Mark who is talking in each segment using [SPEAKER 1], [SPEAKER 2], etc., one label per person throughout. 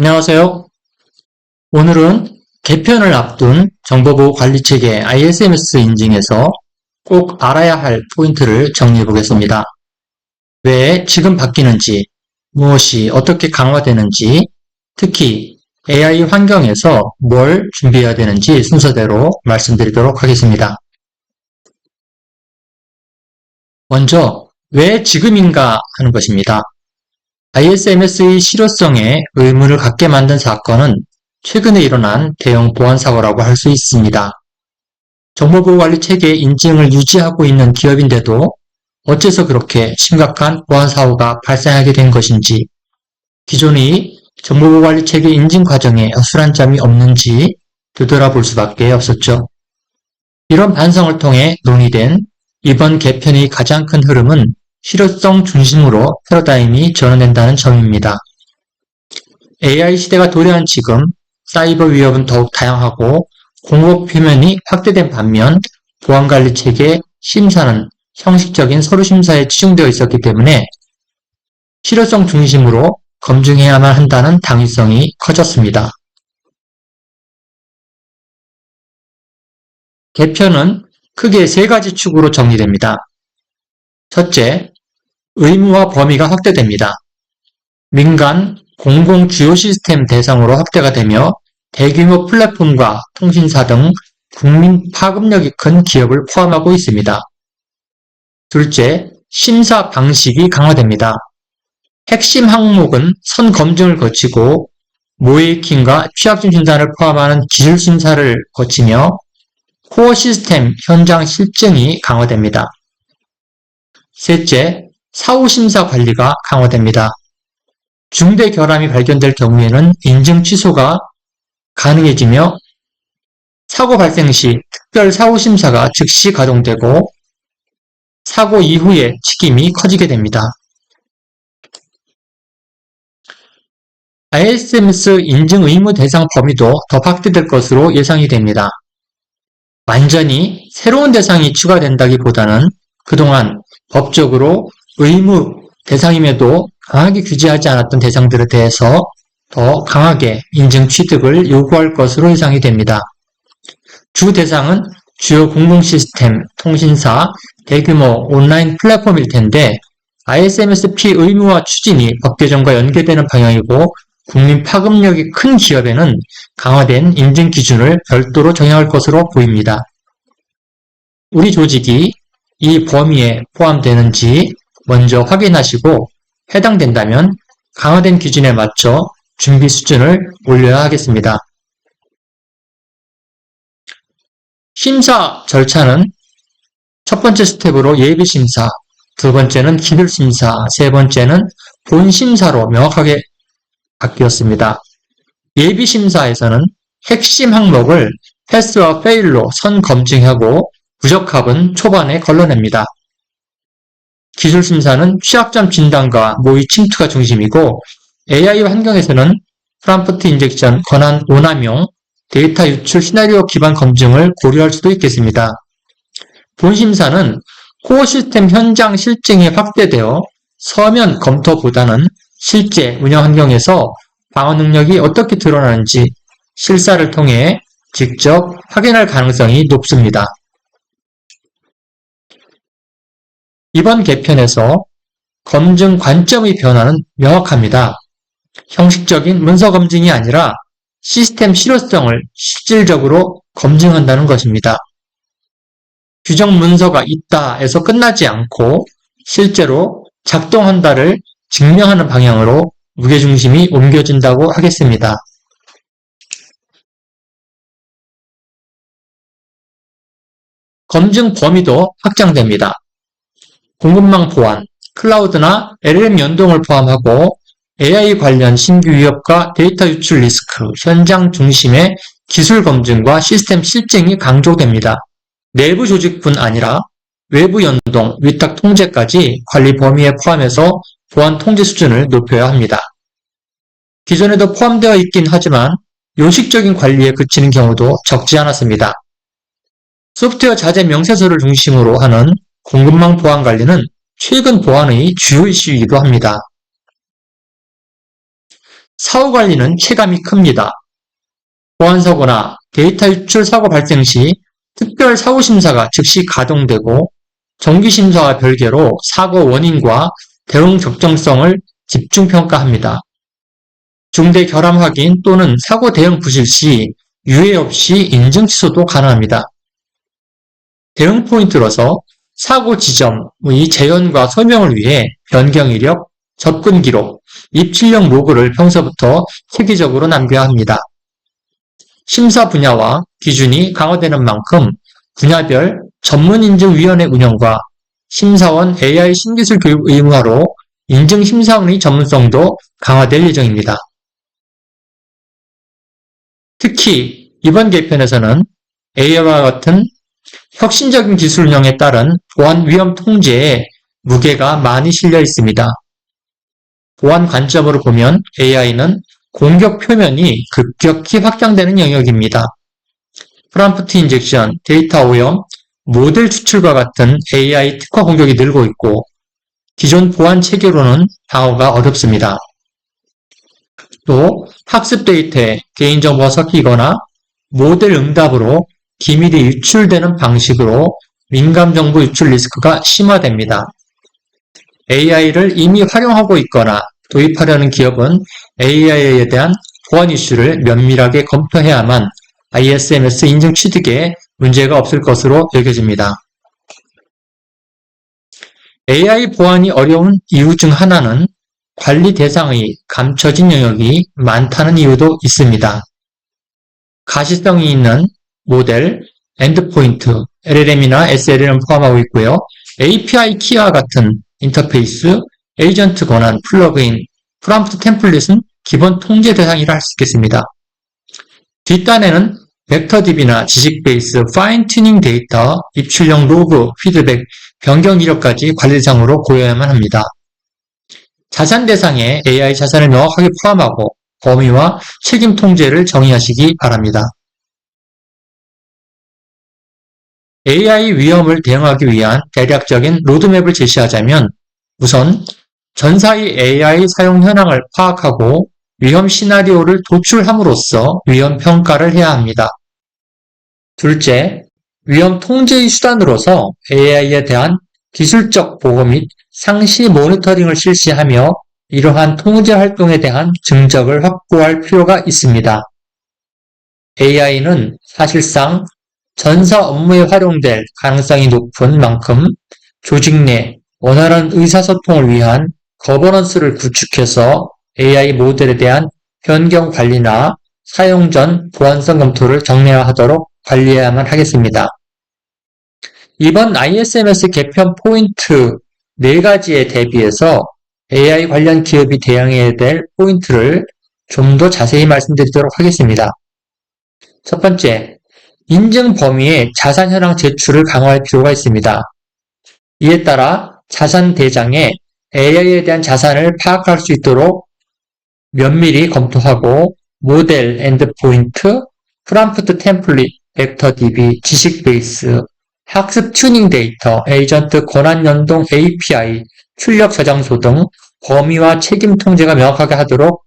[SPEAKER 1] 안녕하세요. 오늘은 개편을 앞둔 정보보호 관리체계 ISMS 인증에서 꼭 알아야 할 포인트를 정리해 보겠습니다. 왜 지금 바뀌는지, 무엇이 어떻게 강화되는지, 특히 AI 환경에서 뭘 준비해야 되는지 순서대로 말씀드리도록 하겠습니다. 먼저 왜 지금인가 하는 것입니다. ISMS의 실효성에 의문을 갖게 만든 사건은 최근에 일어난 대형 보안 사고라고 할 수 있습니다. 정보보호관리 체계 인증을 유지하고 있는 기업인데도 어째서 그렇게 심각한 보안 사고가 발생하게 된 것인지, 기존의 정보보호관리 체계 인증 과정에 어술한 점이 없는지 되돌아볼 수밖에 없었죠. 이런 반성을 통해 논의된 이번 개편의 가장 큰 흐름은 실효성 중심으로 패러다임이 전환된다는 점입니다. AI 시대가 도래한 지금 사이버 위협은 더욱 다양하고 공업 표면이 확대된 반면 보안관리 체계 심사는 형식적인 서류 심사에 치중되어 있었기 때문에 실효성 중심으로 검증해야만 한다는 당위성이 커졌습니다. 개편은 크게 세 가지 축으로 정리됩니다. 첫째, 의무와 범위가 확대됩니다. 민간, 공공 주요 시스템 대상으로 확대가 되며 대규모 플랫폼과 통신사 등 국민 파급력이 큰 기업을 포함하고 있습니다. 둘째, 심사 방식이 강화됩니다. 핵심 항목은 선 검증을 거치고 모이킹과 취약점 진단을 포함하는 기술 심사를 거치며 코어 시스템 현장 실증이 강화됩니다. 셋째, 사후심사 관리가 강화됩니다. 중대 결함이 발견될 경우에는 인증 취소가 가능해지며 사고 발생 시 특별 사후심사가 즉시 가동되고 사고 이후의 책임이 커지게 됩니다. ISMS 인증 의무 대상 범위도 더 확대될 것으로 예상이 됩니다. 완전히 새로운 대상이 추가된다기보다는 그동안 법적으로 의무 대상임에도 강하게 규제하지 않았던 대상들에 대해서 더 강하게 인증 취득을 요구할 것으로 예상이 됩니다. 주 대상은 주요 공공 시스템, 통신사, 대규모 온라인 플랫폼일 텐데 ISMS-P 의무화 추진이 법 개정과 연계되는 방향이고 국민 파급력이 큰 기업에는 강화된 인증 기준을 별도로 정할 것으로 보입니다. 우리 조직이 이 범위에 포함되는지 먼저 확인하시고 해당된다면 강화된 기준에 맞춰 준비 수준을 올려야 하겠습니다. 심사 절차는 첫 번째 스텝으로 예비심사, 두 번째는 기술심사, 세 번째는 본심사로 명확하게 바뀌었습니다. 예비심사에서는 핵심 항목을 패스와 페일로 선 검증하고 부적합은 초반에 걸러냅니다. 기술심사는 취약점 진단과 모의 침투가 중심이고 AI 환경에서는 프롬프트 인젝션, 권한 오남용, 데이터 유출 시나리오 기반 검증을 고려할 수도 있겠습니다. 본심사는 코어 시스템 현장 실증이 확대되어 서면 검토보다는 실제 운영 환경에서 방어 능력이 어떻게 드러나는지 실사를 통해 직접 확인할 가능성이 높습니다. 이번 개편에서 검증 관점의 변화는 명확합니다. 형식적인 문서 검증이 아니라 시스템 실효성을 실질적으로 검증한다는 것입니다. 규정 문서가 있다에서 끝나지 않고 실제로 작동한다를 증명하는 방향으로 무게중심이 옮겨진다고 하겠습니다. 검증 범위도 확장됩니다. 공급망 보안, 클라우드나 LLM 연동을 포함하고 AI 관련 신규 위협과 데이터 유출 리스크, 현장 중심의 기술 검증과 시스템 실증이 강조됩니다. 내부 조직뿐 아니라 외부 연동, 위탁 통제까지 관리 범위에 포함해서 보안 통제 수준을 높여야 합니다. 기존에도 포함되어 있긴 하지만 요식적인 관리에 그치는 경우도 적지 않았습니다. 소프트웨어 자재 명세서를 중심으로 하는 공급망 보안 관리는 최근 보안의 주요 이슈이기도 합니다. 사후 관리는 체감이 큽니다. 보안사고나 데이터 유출 사고 발생 시 특별 사후심사가 즉시 가동되고 정기심사와 별개로 사고 원인과 대응 적정성을 집중평가합니다. 중대 결함 확인 또는 사고 대응 부실 시 유예 없이 인증 취소도 가능합니다. 대응 포인트로서 사고 지점의 재현과 소명을 위해 변경 이력, 접근 기록, 입출력 로그를 평소부터 체계적으로 남겨야 합니다. 심사 분야와 기준이 강화되는 만큼 분야별 전문인증위원회 운영과 심사원 AI 신기술 교육 의무화로 인증심사원의 전문성도 강화될 예정입니다. 특히 이번 개편에서는 AI와 같은 혁신적인 기술 운영에 따른 보안 위험 통제에 무게가 많이 실려 있습니다. 보안 관점으로 보면 AI는 공격 표면이 급격히 확장되는 영역입니다. 프롬프트 인젝션, 데이터 오염, 모델 추출과 같은 AI 특화 공격이 늘고 있고 기존 보안 체계로는 방어가 어렵습니다. 또 학습 데이터에 개인정보가 섞이거나 모델 응답으로 기밀이 유출되는 방식으로 민감정보 유출 리스크가 심화됩니다. AI를 이미 활용하고 있거나 도입하려는 기업은 AI에 대한 보안 이슈를 면밀하게 검토해야만 ISMS 인증 취득에 문제가 없을 것으로 여겨집니다. AI 보안이 어려운 이유 중 하나는 관리 대상의 감춰진 영역이 많다는 이유도 있습니다. 가시성이 있는 모델, 엔드포인트, LLM이나 SLM을 포함하고 있고요. API 키와 같은 인터페이스, 에이전트 권한, 플러그인, 프롬프트 템플릿은 기본 통제 대상이라 할 수 있겠습니다. 뒷단에는 벡터DB나 지식 베이스, 파인 튜닝 데이터, 입출력 로그, 피드백, 변경 이력까지 관리 대상으로 고려해야만 합니다. 자산 대상에 AI 자산을 명확하게 포함하고 범위와 책임 통제를 정의하시기 바랍니다. AI 위험을 대응하기 위한 대략적인 로드맵을 제시하자면 우선 전사의 AI 사용 현황을 파악하고 위험 시나리오를 도출함으로써 위험 평가를 해야 합니다. 둘째, 위험 통제의 수단으로서 AI에 대한 기술적 보호 및 상시 모니터링을 실시하며 이러한 통제 활동에 대한 증적을 확보할 필요가 있습니다. AI는 사실상 전사 업무에 활용될 가능성이 높은 만큼 조직 내 원활한 의사소통을 위한 거버넌스를 구축해서 AI 모델에 대한 변경 관리나 사용 전 보안성 검토를 정례화하도록 관리해야만 하겠습니다. 이번 ISMS 개편 포인트 4가지에 대비해서 AI 관련 기업이 대응해야 될 포인트를 좀 더 자세히 말씀드리도록 하겠습니다. 첫 번째, 인증 범위의 자산 현황 제출을 강화할 필요가 있습니다. 이에 따라 자산 대장에 AI에 대한 자산을 파악할 수 있도록 면밀히 검토하고 모델, 엔드포인트, 프롬프트 템플릿, 벡터DB, 지식 베이스, 학습 튜닝 데이터, 에이전트 권한 연동 API, 출력 저장소 등 범위와 책임 통제가 명확하게 하도록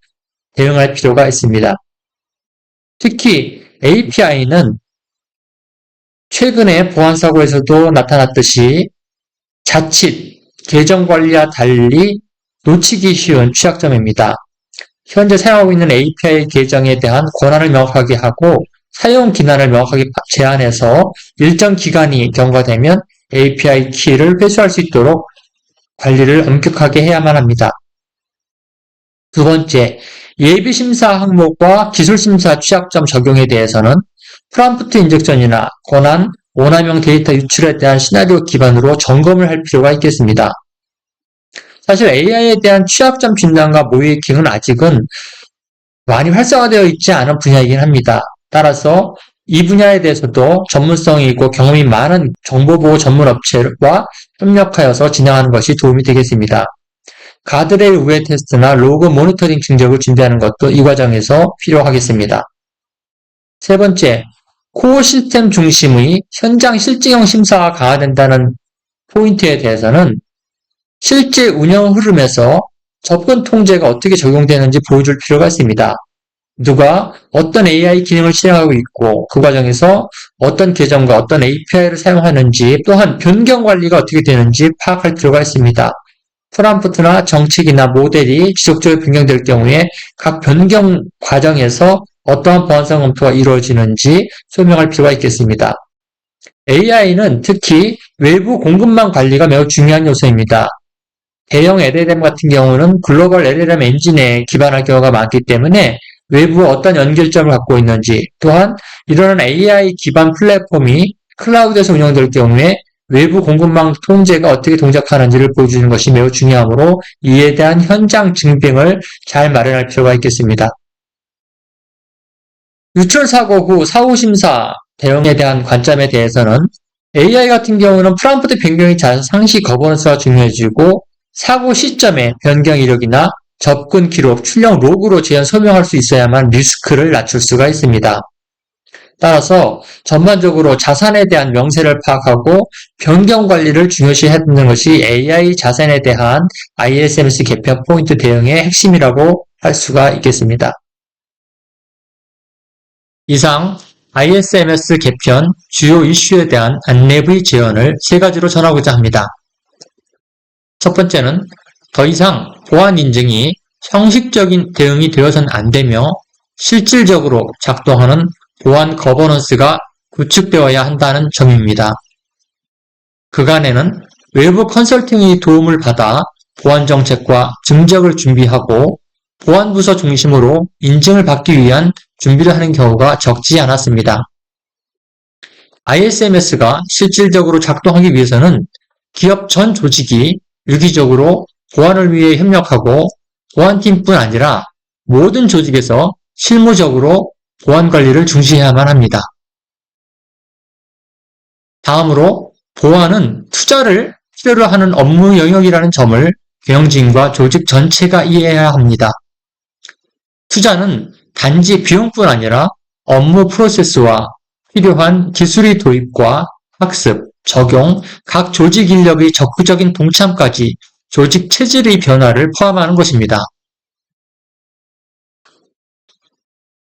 [SPEAKER 1] 대응할 필요가 있습니다. 특히 API는 최근에 보안사고에서도 나타났듯이 자칫 계정 관리와 달리 놓치기 쉬운 취약점입니다. 현재 사용하고 있는 API 계정에 대한 권한을 명확하게 하고 사용 기난을 명확하게 제한해서 일정 기간이 경과되면 API 키를 회수할 수 있도록 관리를 엄격하게 해야만 합니다. 두 번째, 예비심사 항목과 기술심사 취약점 적용에 대해서는 프롬프트 인젝션이나 권한, 원화명 데이터 유출에 대한 시나리오 기반으로 점검을 할 필요가 있겠습니다. 사실 AI에 대한 취약점 진단과 모이킹은 아직은 많이 활성화되어 있지 않은 분야이긴 합니다. 따라서 이 분야에 대해서도 전문성이 있고 경험이 많은 정보보호 전문 업체와 협력하여서 진행하는 것이 도움이 되겠습니다. 가드레일 우회 테스트나 로그 모니터링 증적을 준비하는 것도 이 과정에서 필요하겠습니다. 세 번째, 코어 시스템 중심의 현장 실증형 심사가 강화된다는 포인트에 대해서는 실제 운영 흐름에서 접근 통제가 어떻게 적용되는지 보여줄 필요가 있습니다. 누가 어떤 AI 기능을 실행하고 있고 그 과정에서 어떤 계정과 어떤 API를 사용하는지 또한 변경 관리가 어떻게 되는지 파악할 필요가 있습니다. 프롬프트나 정책이나 모델이 지속적으로 변경될 경우에 각 변경 과정에서 어떠한 보안성 검토가 이루어지는지 설명할 필요가 있겠습니다. AI는 특히 외부 공급망 관리가 매우 중요한 요소입니다. 대형 LLM 같은 경우는 글로벌 LLM 엔진에 기반할 경우가 많기 때문에 외부 어떤 연결점을 갖고 있는지, 또한 이러한 AI 기반 플랫폼이 클라우드에서 운영될 경우에 외부 공급망 통제가 어떻게 동작하는지를 보여주는 것이 매우 중요하므로 이에 대한 현장 증빙을 잘 마련할 필요가 있겠습니다. 유출 사고 후 사후 심사 대응에 대한 관점에 대해서는 AI 같은 경우는 프롬프트 변경이 잘 상시 거버넌스가 중요해지고 사고 시점에 변경 이력이나 접근 기록, 출력 로그로 재현 설명할 수 있어야만 리스크를 낮출 수가 있습니다. 따라서 전반적으로 자산에 대한 명세를 파악하고 변경 관리를 중요시해야 하는 것이 AI 자산에 대한 ISMS 개편 포인트 대응의 핵심이라고 할 수가 있겠습니다. 이상 ISMS 개편 주요 이슈에 대한 안내부의 제언을 세 가지로 전하고자 합니다. 첫 번째는 더 이상 보안 인증이 형식적인 대응이 되어서는 안 되며 실질적으로 작동하는 보안 거버넌스가 구축되어야 한다는 점입니다. 그간에는 외부 컨설팅의 도움을 받아 보안 정책과 증적을 준비하고 보안부서 중심으로 인증을 받기 위한 준비를 하는 경우가 적지 않았습니다. ISMS가 실질적으로 작동하기 위해서는 기업 전 조직이 유기적으로 보안을 위해 협력하고 보안팀뿐 아니라 모든 조직에서 실무적으로 보안 관리를 중시해야만 합니다. 다음으로 보안은 투자를 필요로 하는 업무 영역이라는 점을 경영진과 조직 전체가 이해해야 합니다. 투자는 단지 비용뿐 아니라 업무 프로세스와 필요한 기술의 도입과 학습, 적용, 각 조직 인력의 적극적인 동참까지 조직 체질의 변화를 포함하는 것입니다.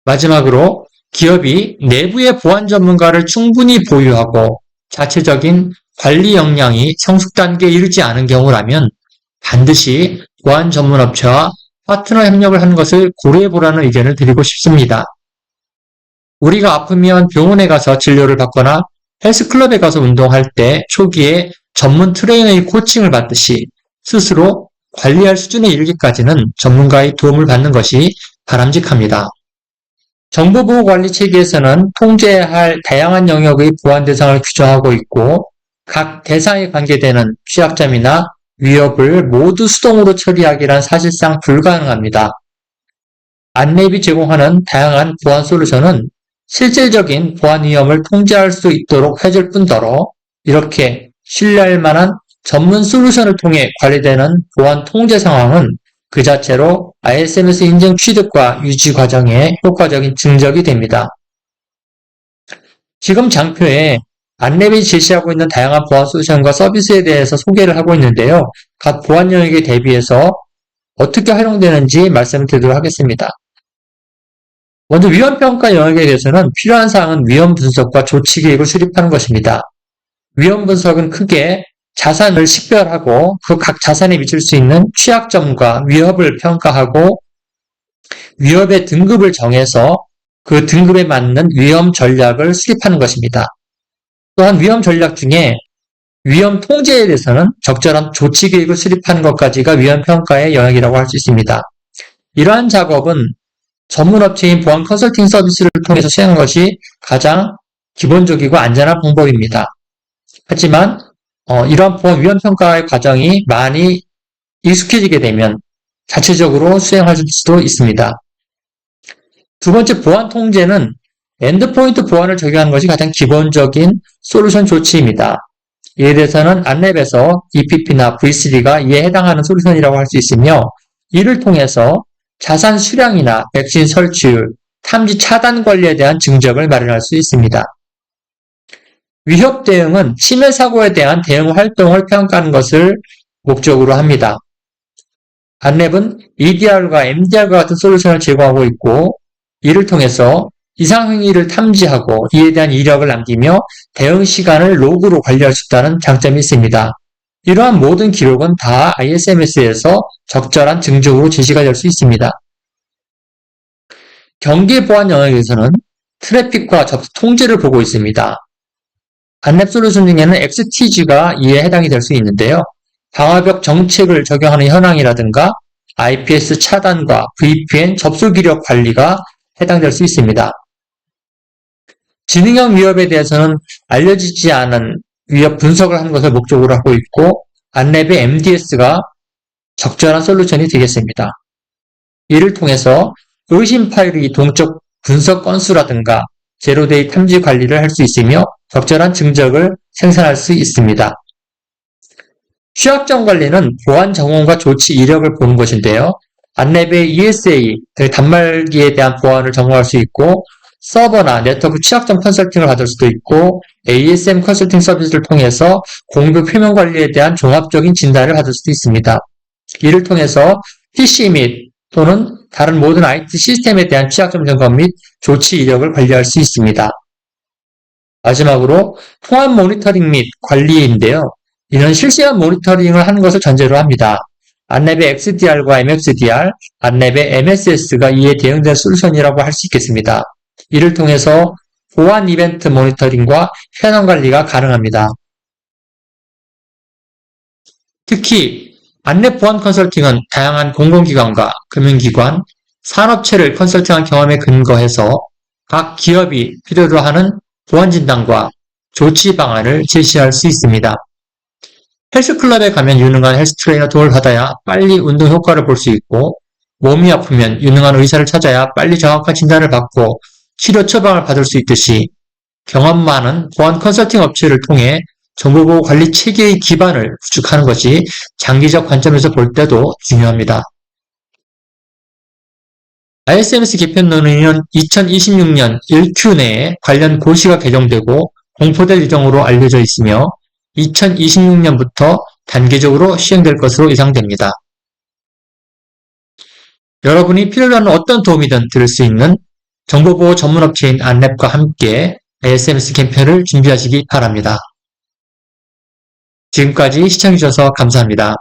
[SPEAKER 1] 마지막으로 기업이 내부의 보안 전문가를 충분히 보유하고 자체적인 관리 역량이 성숙 단계에 이르지 않은 경우라면 반드시 보안 전문 업체와 파트너 협력을 하는 것을 고려해보라는 의견을 드리고 싶습니다. 우리가 아프면 병원에 가서 진료를 받거나 헬스클럽에 가서 운동할 때 초기에 전문 트레이너의 코칭을 받듯이 스스로 관리할 수준에 이르기까지는 전문가의 도움을 받는 것이 바람직합니다. 정보보호관리 체계에서는 통제해야 할 다양한 영역의 보안 대상을 규정하고 있고 각 대상에 관계되는 취약점이나 위협을 모두 수동으로 처리하기란 사실상 불가능합니다. 안랩이 제공하는 다양한 보안 솔루션은 실질적인 보안 위험을 통제할 수 있도록 해줄 뿐더러 이렇게 신뢰할 만한 전문 솔루션을 통해 관리되는 보안 통제 상황은 그 자체로 ISMS 인증 취득과 유지 과정에 효과적인 증적이 됩니다. 지금 장표에 안랩이 제시하고 있는 다양한 보안 솔루션과 서비스에 대해서 소개를 하고 있는데요. 각 보안 영역에 대비해서 어떻게 활용되는지 말씀드리도록 하겠습니다. 먼저 위험평가 영역에 대해서는 필요한 사항은 위험 분석과 조치 계획을 수립하는 것입니다. 위험 분석은 크게 자산을 식별하고 그 각 자산에 미칠 수 있는 취약점과 위협을 평가하고 위협의 등급을 정해서 그 등급에 맞는 위험 전략을 수립하는 것입니다. 또한 위험 전략 중에 위험 통제에 대해서는 적절한 조치 계획을 수립하는 것까지가 위험 평가의 영역이라고 할 수 있습니다. 이러한 작업은 전문업체인 보안 컨설팅 서비스를 통해서 수행하는 것이 가장 기본적이고 안전한 방법입니다. 하지만 이러한 보안 위험 평가의 과정이 많이 익숙해지게 되면 자체적으로 수행할 수도 있습니다. 두 번째, 보안 통제는 엔드포인트 보안을 적용하는 것이 가장 기본적인 솔루션 조치입니다. 이에 대해서는 안랩에서 EPP나 V3가 이에 해당하는 솔루션이라고 할 수 있으며 이를 통해서 자산 수량이나 백신 설치율, 탐지 차단 관리에 대한 증적을 마련할 수 있습니다. 위협 대응은 침해 사고에 대한 대응 활동을 평가하는 것을 목적으로 합니다. 안랩은 EDR과 MDR과 같은 솔루션을 제공하고 있고 이를 통해서 이상 행위를 탐지하고 이에 대한 이력을 남기며 대응 시간을 로그로 관리할 수 있다는 장점이 있습니다. 이러한 모든 기록은 다 ISMS에서 적절한 증적으로 제시가 될 수 있습니다. 경계 보안 영역에서는 트래픽과 접속 통제를 보고 있습니다. 안랩 솔루션 중에는 XTG가 이에 해당이 될 수 있는데요. 방화벽 정책을 적용하는 현황이라든가 IPS 차단과 VPN 접속 이력 관리가 해당될 수 있습니다. 지능형 위협에 대해서는 알려지지 않은 위협 분석을 하는 것을 목적으로 하고 있고 안랩의 MDS가 적절한 솔루션이 되겠습니다. 이를 통해서 의심 파일의 동적 분석 건수라든가 제로데이 탐지 관리를 할 수 있으며 적절한 증적을 생산할 수 있습니다. 취약점 관리는 보안 정원과 조치 이력을 보는 것인데요. 안랩의 ESA, 단말기에 대한 보안을 점검할 수 있고 서버나 네트워크 취약점 컨설팅을 받을 수도 있고 ASM 컨설팅 서비스를 통해서 공급 표면 관리에 대한 종합적인 진단을 받을 수도 있습니다. 이를 통해서 PC 및 또는 다른 모든 IT 시스템에 대한 취약점 점검 및 조치 이력을 관리할 수 있습니다. 마지막으로 통합 모니터링 및 관리인데요. 이는 실시간 모니터링을 하는 것을 전제로 합니다. 안랩의 XDR과 MXDR, 안랩의 MSS가 이에 대응된 솔루션이라고 할 수 있겠습니다. 이를 통해서 보안 이벤트 모니터링과 현황 관리가 가능합니다. 특히 안랩 보안 컨설팅은 다양한 공공기관과 금융기관, 산업체를 컨설팅한 경험에 근거해서 각 기업이 필요로 하는 보안 진단과 조치 방안을 제시할 수 있습니다. 헬스클럽에 가면 유능한 헬스 트레이너 도움을 받아야 빨리 운동 효과를 볼 수 있고 몸이 아프면 유능한 의사를 찾아야 빨리 정확한 진단을 받고 치료 처방을 받을 수 있듯이 경험 많은 보안 컨설팅 업체를 통해 정보보호 관리 체계의 기반을 구축하는 것이 장기적 관점에서 볼 때도 중요합니다. ISMS 개편 논의는 2026년 1Q 내에 관련 고시가 개정되고 공포될 예정으로 알려져 있으며 2026년부터 단계적으로 시행될 것으로 예상됩니다. 여러분이 필요로 하는 어떤 도움이든 들을 수 있는 정보보호 전문업체인 안랩과 함께 ISMS 캠페인을 준비하시기 바랍니다. 지금까지 시청해주셔서 감사합니다.